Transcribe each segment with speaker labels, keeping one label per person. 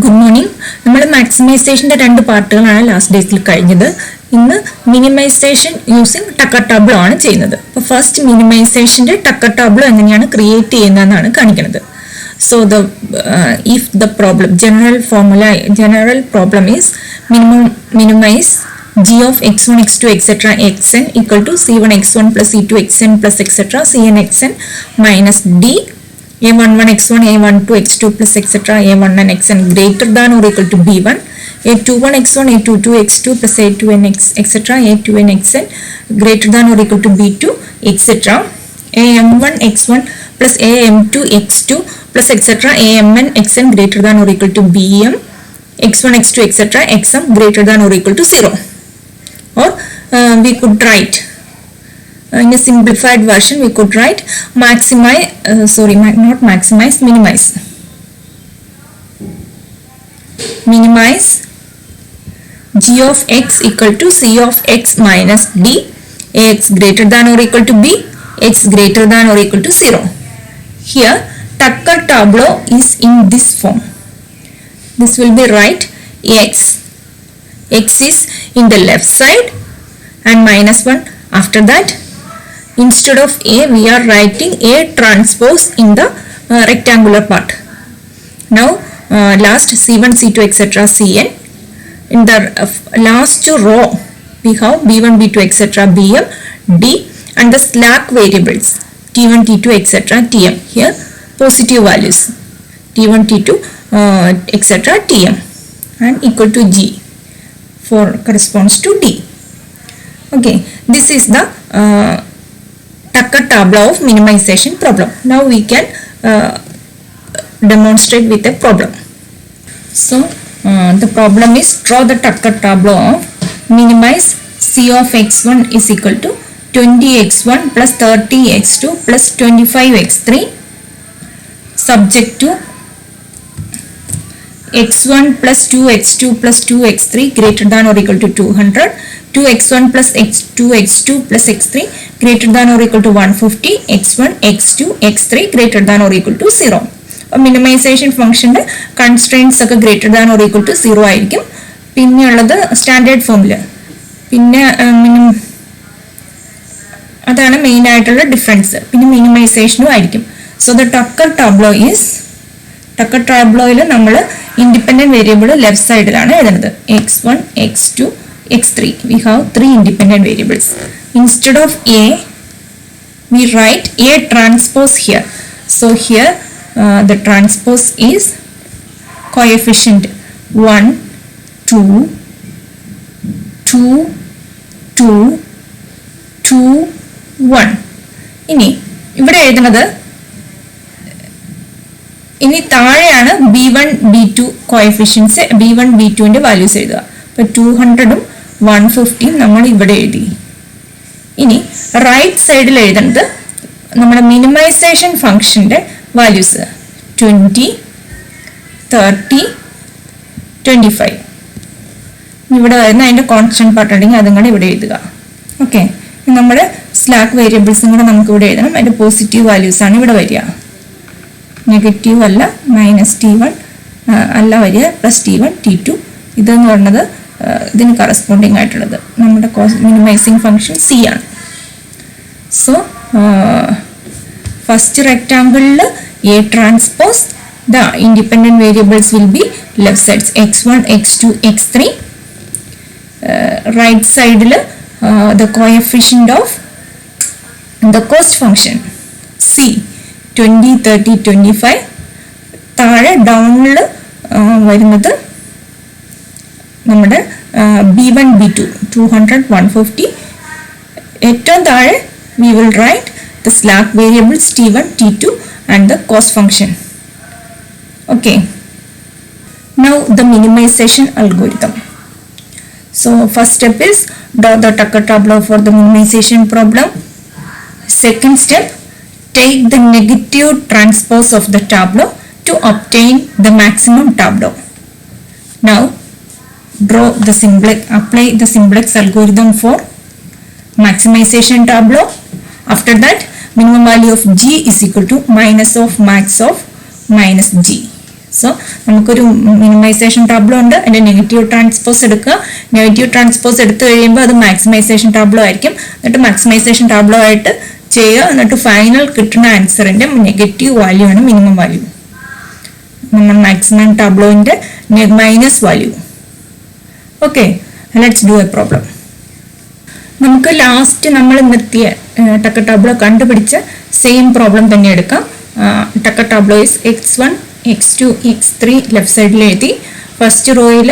Speaker 1: Good morning. നമ്മൾ മാക്സിമൈസേഷന്റെ രണ്ട് പാർട്ടുകളാണ് last ഡേയ്സിൽ കഴിഞ്ഞത്. ഇന്ന് മിനിമൈസേഷൻ യൂസിങ് ടക്കർ ടാബ്ലോ ആണ് ചെയ്യുന്നത്. അപ്പോൾ ഫസ്റ്റ് മിനിമൈസേഷന്റെ ടക്കർ ടാബ്ലോ എങ്ങനെയാണ് ക്രിയേറ്റ് ചെയ്യുന്നതെന്നാണ് കാണിക്കുന്നത്. So if the general problem is minimize g of x1 x2 etc xn equal to c1 x1 plus c2 xn plus etc cn xn minus d a11 x1 a12 x2 plus etc a11 xn greater than or equal to b1 a21 x1 a22 x2 plus a2n x etc a2n xn greater than or equal to b2 etc am1 x1 plus am2 x2 plus etc amn xn greater than or equal to bm x1 x2 etc xm greater than or equal to 0. Or we could write in a simplified version we could write minimize g of x equal to c of x minus d ax greater than or equal to b x greater than or equal to 0. Here Tucker tableau is in this form. This will be right x is in the left side and minus 1. After that, instead of a we are writing a transpose in the rectangular part. Now last c1 c2 etc cn. In the last row we have b1 b2 etc bm d and the slack variables t1 t2 etc tm. Here positive values t1 t2 etc tm and equal to g for corresponds to d. Okay, this is the Tucker tableau of minimization problem. Now we can demonstrate with a problem. So the problem is draw the Tucker tableau of minimize c of x1 is equal to 20x1 plus 30x2 plus 25x3 subject to x1 plus 2x2 plus 2x3 greater than or equal to 200, 2x1 plus x2 plus x3 greater than or equal to 150, x1, x2, x3 greater than or equal to 0. Minimization function constraints are greater than or equal to 0 ആയിരിക്കും. പിന്നെ ഉള്ളത് standard ഫോമിൽ പിന്നെ അതാണ് main ആയിട്ടുള്ള difference. പിന്നെ മിനിമൈസേഷനും ആയിരിക്കും. So the Tucker tableau is Tucker tableauയിൽ നമ്മൾ ഇൻഡിപെൻഡന്റ് വേരിയബിൾ ലെഫ്റ്റ് സൈഡിലാണ് എഴുതുന്നത്. x1 x2 x3 we have three independent variables. Instead of a we write a transpose here. So here the transpose is coefficient 1 2 2 2 2 1. ഇനി ഇവിടെ എഴുതുന്നത് ഇനി താഴെയാണ് b1 b2 coefficients b1 b2ന്റെ values എഴുതുക. അപ്പോൾ 200ഉം 150ഉം നമ്മൾ ഇവിടെ എഴുതി. ഇനി റൈറ്റ് സൈഡിൽ എഴുതുന്നത് നമ്മുടെ മിനിമൈസേഷൻ ഫംഗ്ഷന്റെ വാല്യൂസ് 20 30 25 ഇവിടെ വരുന്ന അതിന്റെ കോൺസ്റ്റന്റ് പാർട്ട് ഉണ്ടെങ്കിൽ അതും കൂടെ ഇവിടെ എഴുതുക. ഓക്കെ, നമ്മുടെ സ്ലാക്ക് വേരിയബിൾസും കൂടെ നമുക്ക് ഇവിടെ എഴുതണം. അതിന്റെ പോസിറ്റീവ് വാല്യൂസ് ആണ് ഇവിടെ വരിക. നെഗറ്റീവ് അല്ല, മൈനസ് t1 അല്ല വരിക, പ്ലസ് t1 t2 ഇതെന്ന് പറയുന്നത് ഇതിന് കറസ്പോണ്ടിങ് ആയിട്ടുള്ളത് നമ്മുടെ മിനിമൈസിങ് ഫംഗ്ഷൻ c ആണ്. സോ ഫസ്റ്റ് റെക്ടാങ്കിളിൽ a transpose the independent variables will be left sides x1 x2 x3. Right സൈഡിൽ the coefficient of the cost function c 20 30 25. താഴെ ഡൗണിൽ വരുന്നത് നമ്മുടെ b1 b2 200 150. ഏറ്റവും താഴെ we will write the slack variables t1 t2 and the cost function. Okay, now the minimization algorithm. So first step is draw the Tucker tableau for the minimization problem. Second step, take the negative transpose of the tableau to obtain the maximum tableau. Now apply the simplex algorithm for maximization tableau. After that minimum value of g is equal to minus of max of minus g. So നമുക്കൊരു minimisation tableau ഉണ്ട്, അതിന്റെ negative transpose എടുക്കുക. Negative transpose എടുത്തു കഴിയുമ്പോൾ അത് maximisation tableau ആയിരിക്കും. എന്നിട്ട് maximisation tableau ആയിട്ട് ചെയ്യുക. എന്നിട്ട് ഫൈനൽ കിട്ടുന്ന ആൻസറിന്റെ നെഗറ്റീവ് വാല്യൂ ആണ് മിനിമം വാല്യൂ. നമ്മൾ മാക്സിമം ടാബ്ലോന്റെ minus value. Okay, let's do a problem. നമുക്ക് ലാസ്റ്റ് നമ്മൾ നിർത്തിയ ടക്ക ടാബ്ലോ കണ്ടുപിടിച്ച സെയിം പ്രോബ്ലം തന്നെ എടുക്കാം. ടക്ക tableau is x1 x2 x3 left സൈഡിൽ എഴുതി. ഫസ്റ്റ് റോയിൽ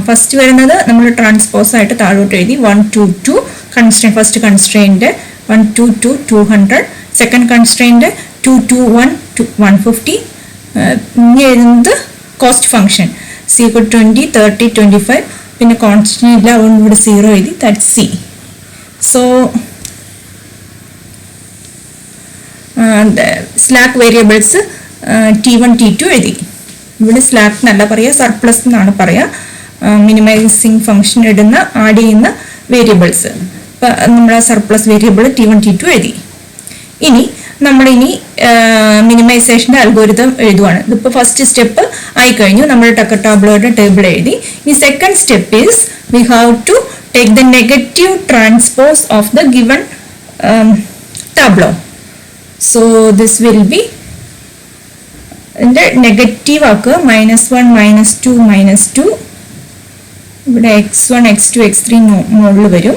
Speaker 1: ഫസ്റ്റ് വരുന്നത് നമ്മൾ ട്രാൻസ്പോസ് ആയിട്ട് താഴോട്ട് എഴുതി. 1 2 2 കൺസ്ട്രെയിൻ. ഫസ്റ്റ് കൺസ്ട്രെയിൻ്റെ 1 2 2 200. സെക്കൻഡ് കൺസ്ട്രെയിൻ്റെ 2 2 1 150. ഇനി എഴുതുന്നത് കോസ്റ്റ് ഫംഗ്ഷൻ c 20 30 25. പിന്നെ കോൺസ്റ്റന്റ് ഇല്ല, അതുകൊണ്ട് ഇവിടെ 0 എഴുതി. That C. So slack variables T1 T2 എഴുതി. ഇവിടെ സ്ലാക്ക് എന്നല്ല പറയുക, സർപ്ലസ് എന്നാണ് പറയുക. മിനിമൈസിങ് ഫംഗ്ഷൻ ഇടുന്ന ആഡ് ചെയ്യുന്ന വേരിയബിൾസ്. ഇപ്പം നമ്മൾ സർപ്ലസ് വേരിയബിൾ T1 T2 എഴുതി. ഇനി നമ്മളിനി മിനിമൈസേഷൻ്റെ അൽഗോരിതം എഴുതുവാണ്. ഇതിപ്പോൾ ഫസ്റ്റ് സ്റ്റെപ്പ് ആയിക്കഴിഞ്ഞു. നമ്മൾ ടക്ക ടാബ്ലോയുടെ ടേബിൾ എഴുതി. ഇനി second step is we have to take the negative transpose of the given tableau. So this will be ഇതിൻ്റെ നെഗറ്റീവ് ആക്കുക. -1 -2 -2. ഇവിടെ x1 x2 x3 മുകളിൽ വരും.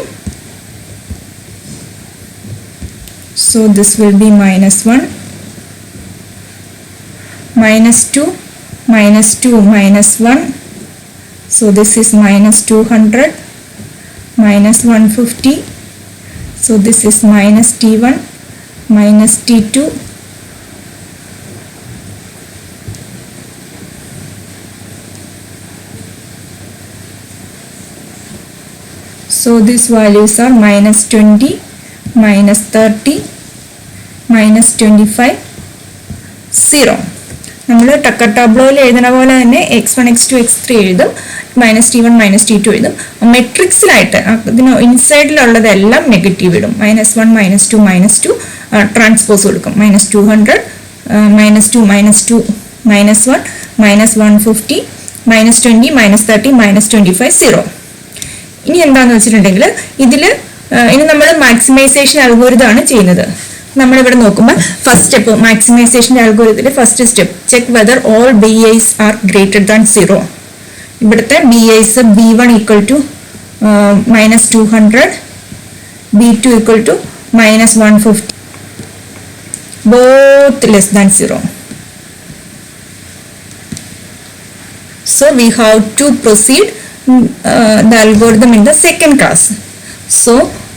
Speaker 1: So this will be -1 -2 -2 -1. So this is -200 -150. So this is -T1 -T2. So these values are -20 -30 -25 0. നമ്മൾ ടക്ക ടാബ്ലോയിൽ എഴുതുന്ന പോലെ തന്നെ x1 x2 x3 എഴുതും, -T1 -T2 എഴുതും. മെട്രിക്സിലായിട്ട് ഇതിന് ഇൻസൈഡിലുള്ളതെല്ലാം നെഗറ്റീവ് ഇടും. -1 -2 -2 ട്രാൻസ്പോസ് കൊടുക്കും. -200 -2 -2 -1 -150 -20 -30 -25 0. ഇനി എന്താണെന്ന് വെച്ചിട്ടുണ്ടെങ്കിൽ ഇനി നമ്മൾ മാക്സിമൈസേഷൻ അൽഗോരിതമാണ് ചെയ്യുന്നത്. നമ്മളിവിടെ നോക്കുമ്പോൾ ഫസ്റ്റ് സ്റ്റെപ്പ് മാക്സിമൈസേഷൻ്റെ അൽഗോരിതത്തിലെ first step check whether all BIs are greater than 0. ഇവിടുത്തെ BIs B1 equal to -200, B2 equal to -150, both less than 0. So we have to proceed the algorithm in the second class. So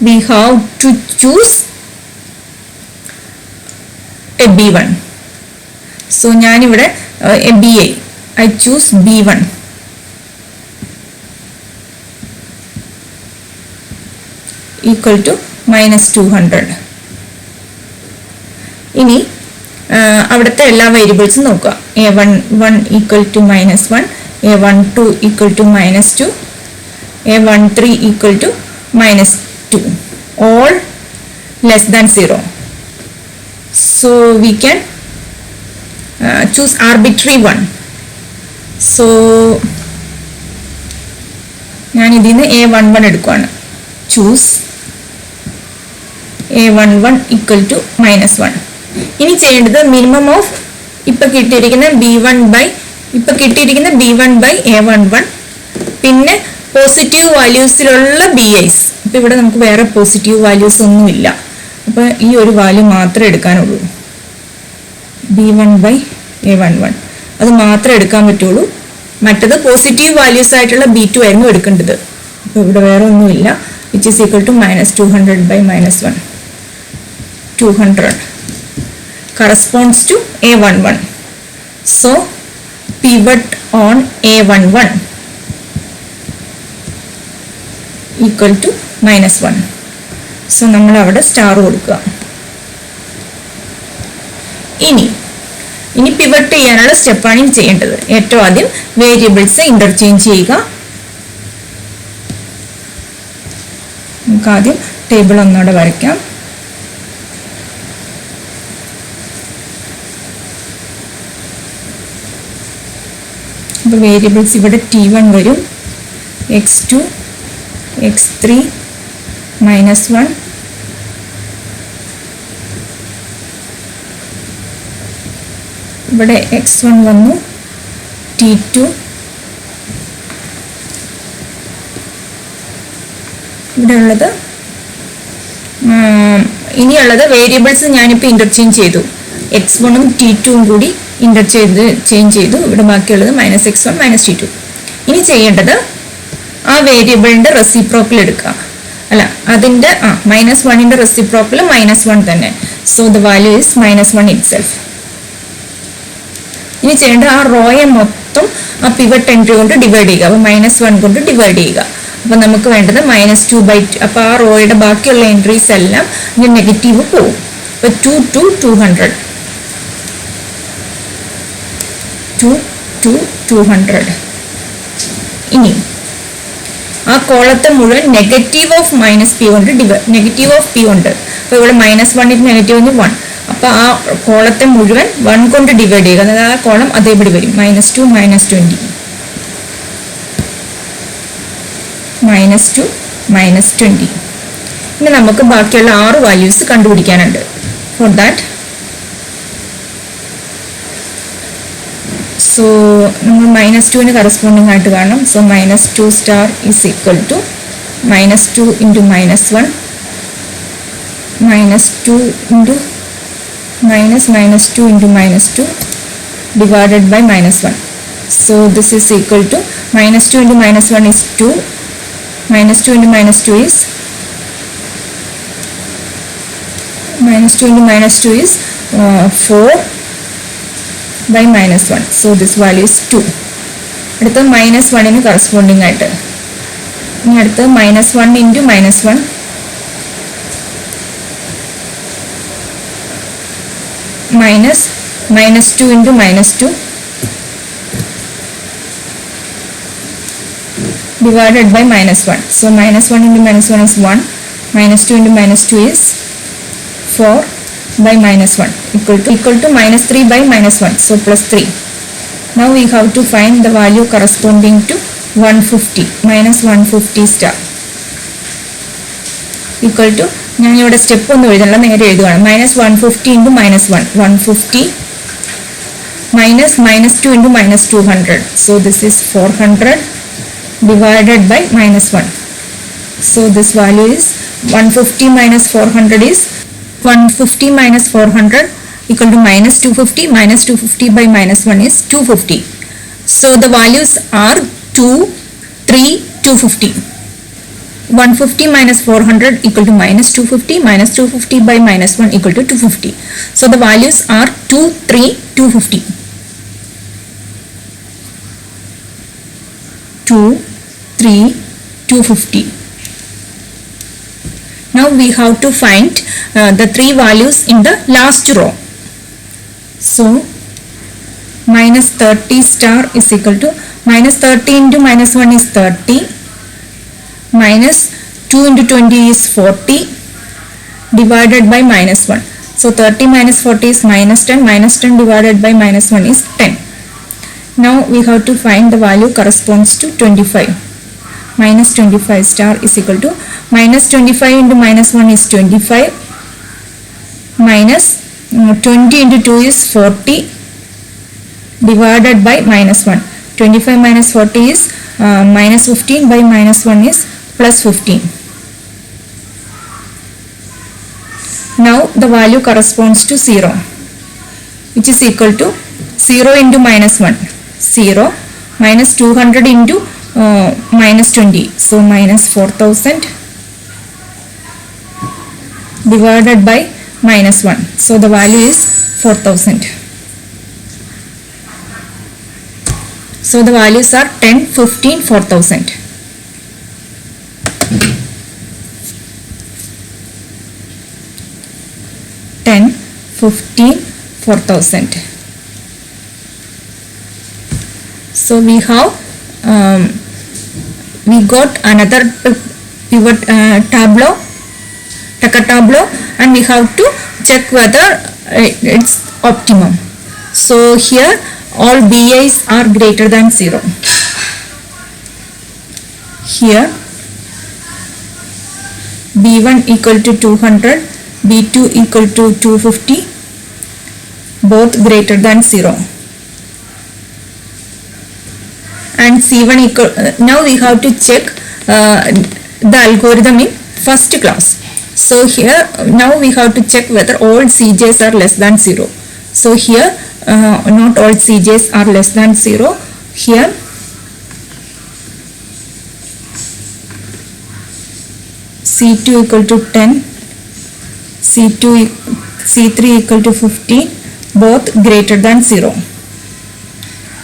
Speaker 1: we have to choose a B1. So ഞാനിവിടെ a BI, I choose B1 equal to -200. ഇനി അവിടുത്തെ എല്ലാ വേരിയബിൾസും നോക്കുക. A11 equal to -1, A12 equal to -2, A13 equal to -2, all less than 0. So we can choose arbitrary one. So ഞാൻ ഇതിന് A11 എടുക്കുകയാണ്. choose A11 equal to -1. ഇനി ചെയ്യേണ്ടത് minimum of ഇപ്പം കിട്ടിയിരിക്കുന്ന B1 by A11, പിന്നെ പോസിറ്റീവ് വാല്യൂസിലുള്ള BIs. ഇപ്പം ഇവിടെ നമുക്ക് വേറെ പോസിറ്റീവ് വാല്യൂസ് ഒന്നുമില്ല, അപ്പോൾ ഈ ഒരു വാല്യൂ മാത്രമേ എടുക്കാനുള്ളൂ. B1 by A11 അത് മാത്രമേ എടുക്കാൻ പറ്റുള്ളൂ. മറ്റത് പോസിറ്റീവ് വാല്യൂസ് ആയിട്ടുള്ള B2 ആയിരുന്നു എടുക്കേണ്ടത്. അപ്പോൾ ഇവിടെ വേറെ ഒന്നുമില്ല. Which is equal to -200 by -1. 200 corresponds to A11. So pivot on A11 equal to -1. So നമ്മൾ അവിടെ സ്റ്റാർ കൊടുക്കുക. ഇനി പിവട്ട് ചെയ്യാനുള്ള സ്റ്റെപ്പാണ് ഇനി ചെയ്യേണ്ടത്. ഏറ്റവും ആദ്യം വേരിയബിൾസ് ഇന്റർചേഞ്ച് ചെയ്യുക. നമുക്ക് ആദ്യം ടേബിൾ ഒന്നുകൂടെ വരയ്ക്കാം. അപ്പോൾ വേരിയബിൾസ് ഇവിടെ t1 വരും, x2, x3 -1, ഇവിടെ x1 വന്നു, t2, ഇവിടെ ഉള്ളത് ഇനിയുള്ളത് വേരിയബിൾസ് ഞാനിപ്പോൾ ഇൻ്റർചേഞ്ച് ചെയ്തു, x1ഉം t2ഉം കൂടി ചേഞ്ച് ചെയ്തു. ഇവിടെ ബാക്കിയുള്ളത് -x1 -t2. ഇനി ചെയ്യേണ്ടത് ആ വേരിയബിളിൻ്റെ റെസിപ്രോക്കൽ എടുക്കുക, അല്ല അതിൻ്റെ -1ൻ്റെ റെസിപ്രോക്കൽ -1 തന്നെ. So the value is -1 itself. ഇനി ചെയ്യേണ്ടത് ആ റോയെ മൊത്തം ആ പിവറ്റ് എൻട്രി കൊണ്ട് ഡിവൈഡ് ചെയ്യുക, അപ്പോൾ -1 കൊണ്ട് ഡിവൈഡ് ചെയ്യുക. അപ്പോൾ നമുക്ക് വേണ്ടത് -2/2. അപ്പോൾ ആ റോയുടെ ബാക്കിയുള്ള എൻട്രീസ് എല്ലാം ഇനി നെഗറ്റീവ് പോകും. അപ്പോൾ 2 to 200, 2 to 200. ഇനി ആ കോളത്തെ മുഴുവൻ നെഗറ്റീവ് ഓഫ് -p കൊണ്ട് നെഗറ്റീവ് ഓഫ് p ഉണ്ട്. അപ്പോൾ ഇവിടെ -1 നെഗറ്റീവ് 1. അപ്പോൾ ആ കോളത്തെ മുഴുവൻ 1 കൊണ്ട് ഡിവൈഡ് ചെയ്യുക, അതായത് ആ കോളം അതേപടി വരും, -2 -20, -2 -20. ഇനി നമുക്ക് ബാക്കിയുള്ള 6 വാല്യൂസ് കണ്ടുപിടിക്കാനുണ്ട്. ഫോർ ദാറ്റ് സോ നമ്മൾ -2ന് കറസ്പോണ്ടിങ് ആയിട്ട് കാണണം. So -2 star is equal to -2 into -1 -2 into -2 into -2 divided by -1. So this is equal to -2 into -1 is 2, -2 into -2 is -2 into -2 is 4 by -1. So this value is 2. അടുത്ത -1ന് corresponding ആയിട്ട് ഇനി അടുത്ത് -1 into -1 -2 into -2 divided by -1. So -1 into -1 is 1, -2 into -2 is 4 by -1 equal to -3 by -1. So +3. Now we have to find the value corresponding to 150, -150 star equal to, ഞാൻ ഇവിടെ step ഒന്നും എഴുതണ്ട, നേരെ എഴുതുകയാണ്. -150 into -1, 150 minus -2 into -200. So this is 400 divided by -1. So this value is 150 minus 400 is 150 minus 400 equal to -250. -250 by -1 is 250. So the values are 2, 3, 250. 150 minus 400 equal to -250. -250 by -1 equal to 250. So the values are 2, 3, 250. 2, 3, 250. Now we have to find the 3 values in the last row. So -30 star is equal to -30 into -1 is 30, -2 into 20 is 40 divided by -1. So 30 minus 40 is -10, -10 divided by -1 is 10. Now we have to find the value corresponds to 25. -25 star is equal to -25 into -1 is 25, minus 20 into 2 is 40 divided by -1. 25 minus 40 is -15 by -1 is +15. Now the value corresponds to 0, which is equal to 0 into -1, 0, minus 200 into -20, so -4000 divided by -1, so the value is 4000. So the values are 10, 15, 4000. $10, $15, $4,000. So we have we got another pivot tableau, and we have to check whether it's optimum. So here all BIs are greater than 0. Here B1 equal to 200, B2 equal to 250, both greater than 0. And C1 equal, now we have to check the algorithm in first class. So here now we have to check whether all Cj's are less than 0. So here not all Cj's are less than 0. Here C2 equal to 10, C3 equal to 15, both greater than 0.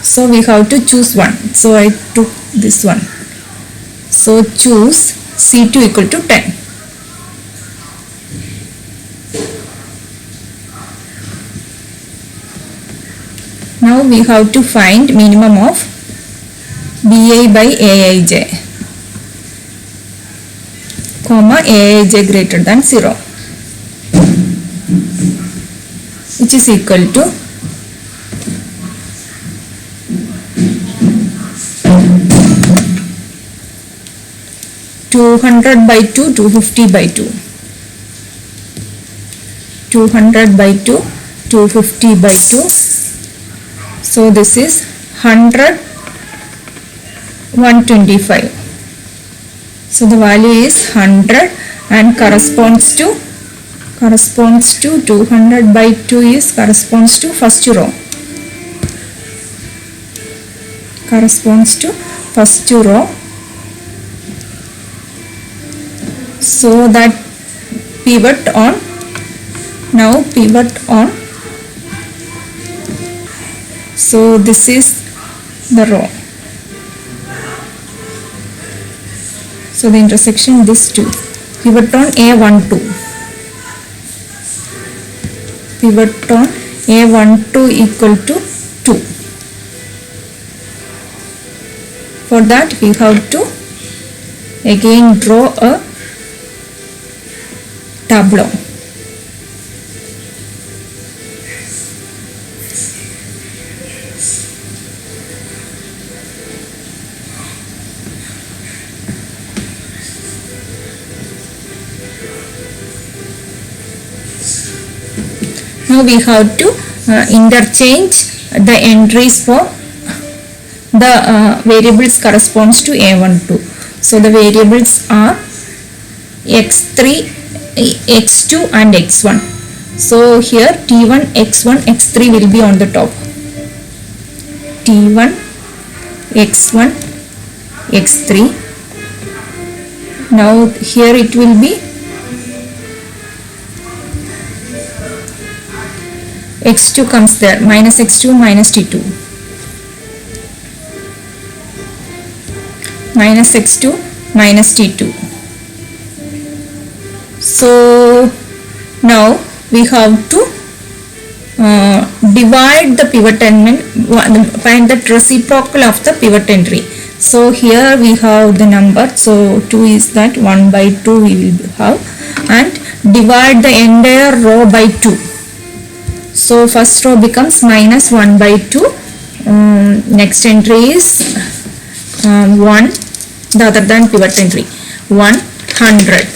Speaker 1: So we have to choose one. So I took this one. So choose C2 equal to 10. Now we have to find minimum of Bi by Aij, comma Aij greater than 0, which is equal to (200 by 2, 250 by 2). 200 by 2, 250 by 2. So this is 100, 125. So the value is 100 and corresponds to 200 by 2 is corresponds to first row. Corresponds to first row. So that pivot on. Now pivot on. So this is the row. So the intersection this two. Pivot on A12. Pivot on A12 equal to 2. For that we have to again draw a tableau. Now we have to interchange the entries for the variables corresponds to A12. So the variables are x3, x2 and x1. So here t1, x1, x3 will be on the top. t1, x1, x3. Now here it will be x2 comes there, minus x2 minus t2, minus x2 minus t2. So now we have to divide the pivot element, find the reciprocal of the pivot entry. So here we have the number, so 2 is that, 1 by 2 we will have, and divide the entire row by 2. So first row becomes minus 1 by 2. Next entry is 1, the other than pivot entry, 100.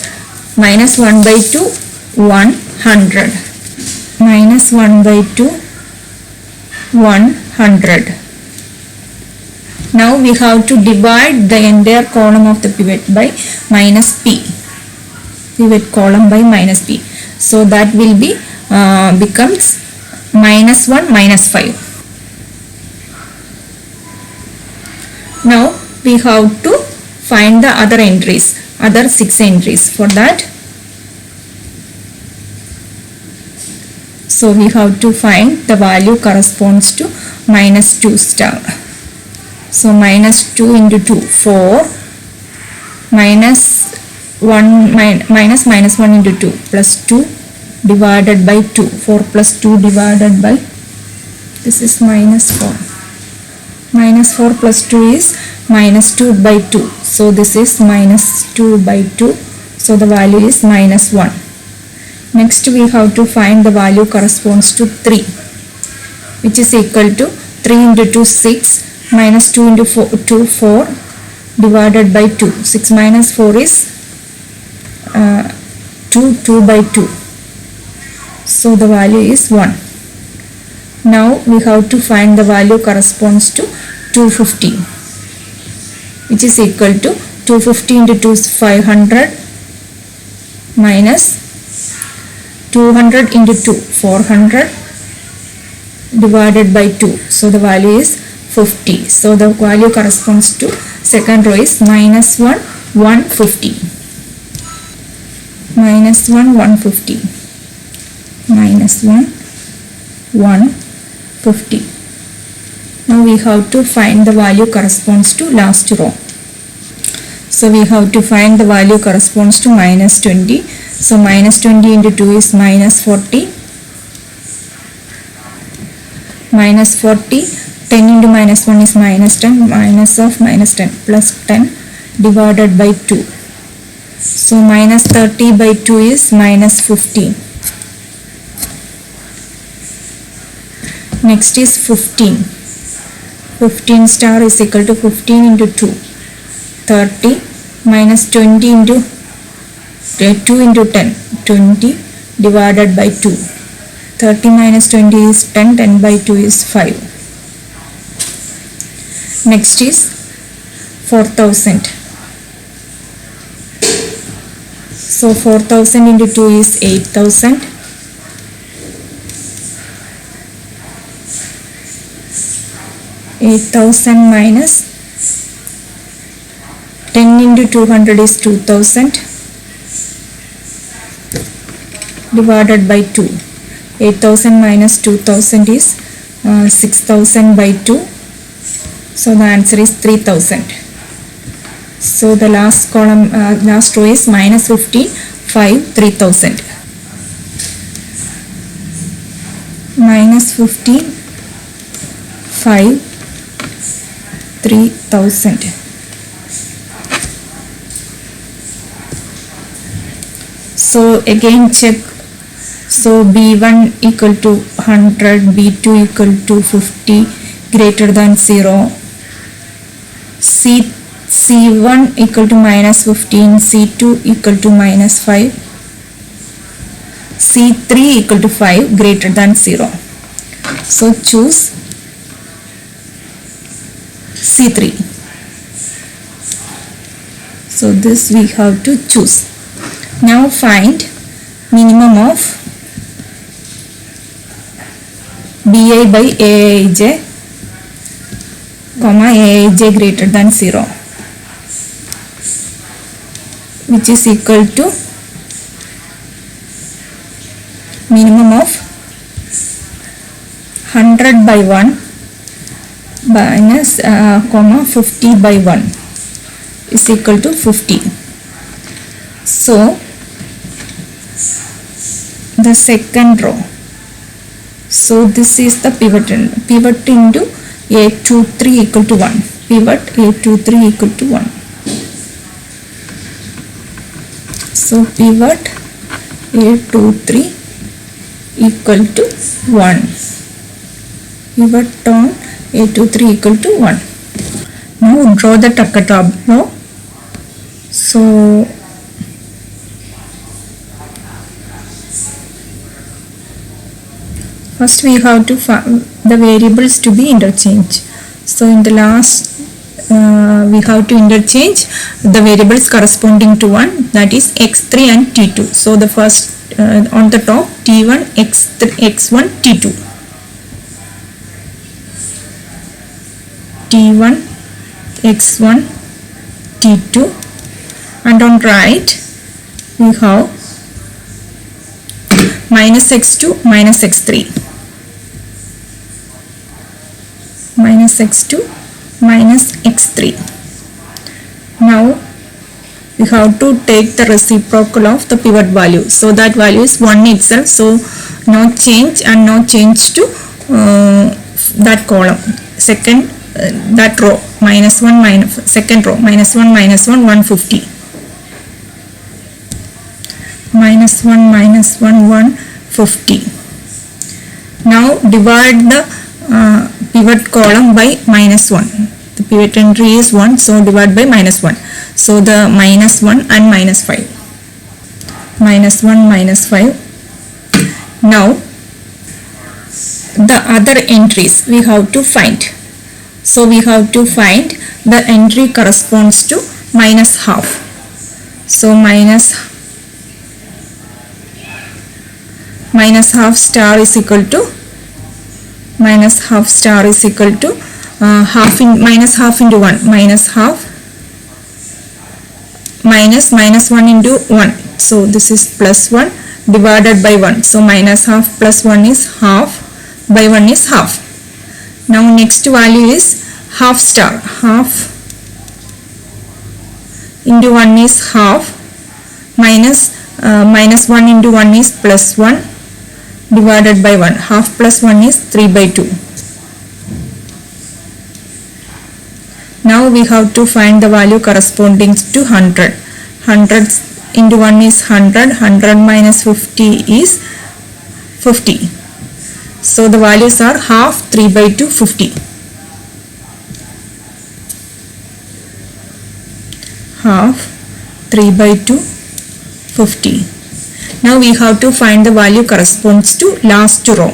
Speaker 1: Minus 1 by 2, 100. Minus 1 by 2, 100. Now we have to divide the entire column of the pivot by minus p. Pivot column by minus p. So that will be becomes minus 1 minus 5. Now we have to find the other entries, other 6 entries. For that, so we have to find the value corresponds to minus 2 star. So minus 2 into 2, 4, minus 1 minus 1 into 2 plus 2 divided by 2, 4 plus 2 divided by, this is minus 4. Minus 4 plus 2 is minus 2 by 2. So this is minus 2 by 2. So the value is minus 1. Next we have to find the value corresponds to 3, which is equal to 3 into 2 6 minus 2 into 4 2 4 divided by 2. 6 minus 4 is 2 by 2. So the value is 1. Now we have to find the value corresponds to 250, which is equal to 250 into 2 is 500 minus 200 into 2 400 divided by 2. So the value is 50. So the value corresponds to second row is minus 1 150, minus 1 150, minus 1 150. Now we have to find the value corresponds to last row. So we have to find the value corresponds to minus 20. So minus 20 into 2 is minus 40, minus 40, 10 into minus 1 is minus 10, minus of minus 10 plus 10 divided by 2. So minus 30 by 2 is minus 15. Next is 15. 15 star is equal to 15 into 2, 30 minus 20 into 2 into 10, 20 divided by 2. 30 minus 20 is 10, 10 by 2 is 5. Next is 4000. So 4000 into 2 is 8000. 8000 minus 10 into 200 is 2000 divided by 2. 8000 minus 2000 is 6000 by 2. So the answer is 3000. So the last column, last row is minus 50, 5, 3000. Minus 50, 5, 3000. So again check. So B1 equal to 100, B2 equal to 50, greater than 0. C1 equal to minus 15, C2 equal to minus 5, C3 equal to 5, greater than 0. So choose C3. So this we have to choose. Now find minimum of BI by AIJ, comma AIJ greater than 0, which is equal to minimum of 100 by 1 minus comma 50 by 1 is equal to 50. So the second row. So this is the pivot into A23 equal to 1. Pivot A23 equal to 1. So pivot A23 equal to 1. Pivot on A23 equal to 1. Now draw the Tucker tableau. So first we have to find the variables to be interchanged. So in the last we have to interchange the variables corresponding to 1, that is x3 and t2. So the first on the top t1 x3 x1 t2, t1 x1 t2, and on right we have minus x2 minus x3, minus x2 minus x3. Now we have to take the reciprocal of the pivot value. So that value is 1 itself. So no change and no change to that column. Second that row minus 1 minus second row minus 1 minus 1 150, minus 1 150. Now divide the pivot column by -1. The pivot entry is 1, so divide by -1. So the -1 and -5. -1, -5. Now the other entries we have to find. So we have to find the entry corresponds to -half. So minus half star is equal to half in -half into 1 -half minus 1 into 1. So this is +1 divided by 1. So -half plus 1 is half, by 1 is half. Now next value is half star. Half into 1 is half, minus 1 into 1 is +1 divided by 1. Half plus 1 is 3/2. Now we have to find the value corresponding to 100. 100 into 1 is 100. 100 minus 50 is 50. So the values are half, 3/2, 50. Half, 3/2, 50. Now we have to find the value corresponds to last row.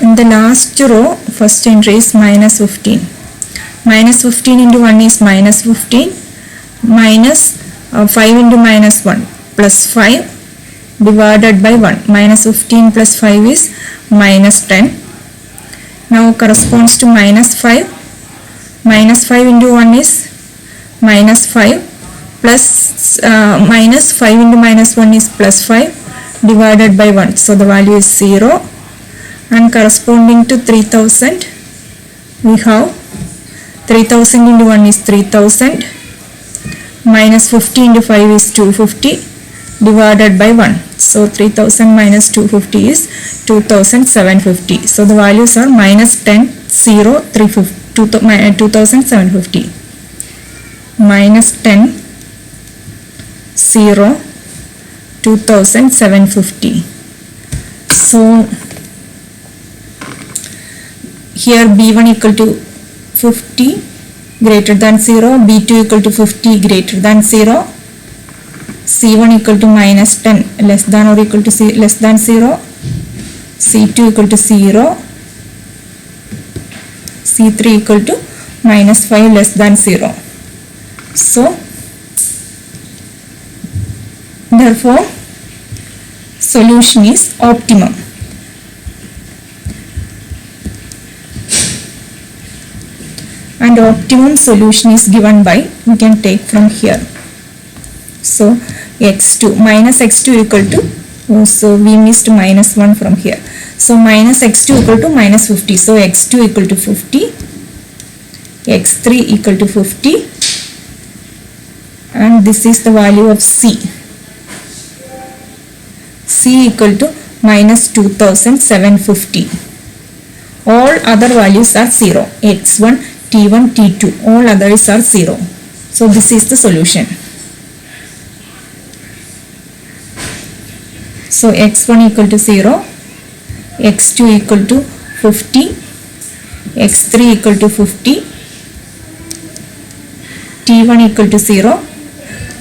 Speaker 1: In the last row, first entry is -15. -15 into 1 is -15. Minus 5 into -1 plus 5 divided by 1. -15 plus 5 is -10. Now corresponds to -5. -5 into 1 is -5 plus minus 5 into -1 is +5 divided by 1. So the value is 0. And corresponding to 3000, we have 3000 into 1 is 3000. -50 into 5 is 250 divided by 1. So 3000 minus 250 is 2750. So the values are -10, 0, 2750. -10, 0, 2750. So here B1 equal to 50 greater than 0, B2 equal to 50 greater than 0, C1 equal to -10 less than or equal to less than 0, C2 equal to 0, C3 equal to -5 less than 0. So therefore solution is optimum. And optimum solution is given by, we can take from here. So x2 minus x2 equal to, so we missed -1 from here. So minus x2 equal to -50. So x2 equal to 50, x3 equal to 50, and this is the value of C. C equal to -2750. All other values are 0. x1, t1, t2, all others are 0. So this is the solution. So x1 equal to 0, x2 equal to 50, x3 equal to 50, t1 equal to 0,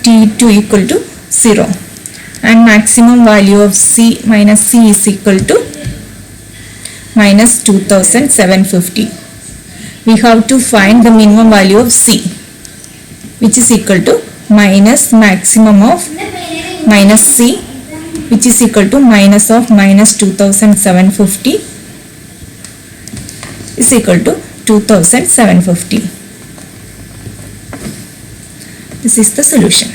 Speaker 1: t2 equal to 0, and maximum value of C minus C is equal to -2750. We have to find the minimum value of C, which is equal to minus maximum of minus C, which is equal to minus of -2750 is equal to 2750. This is the solution.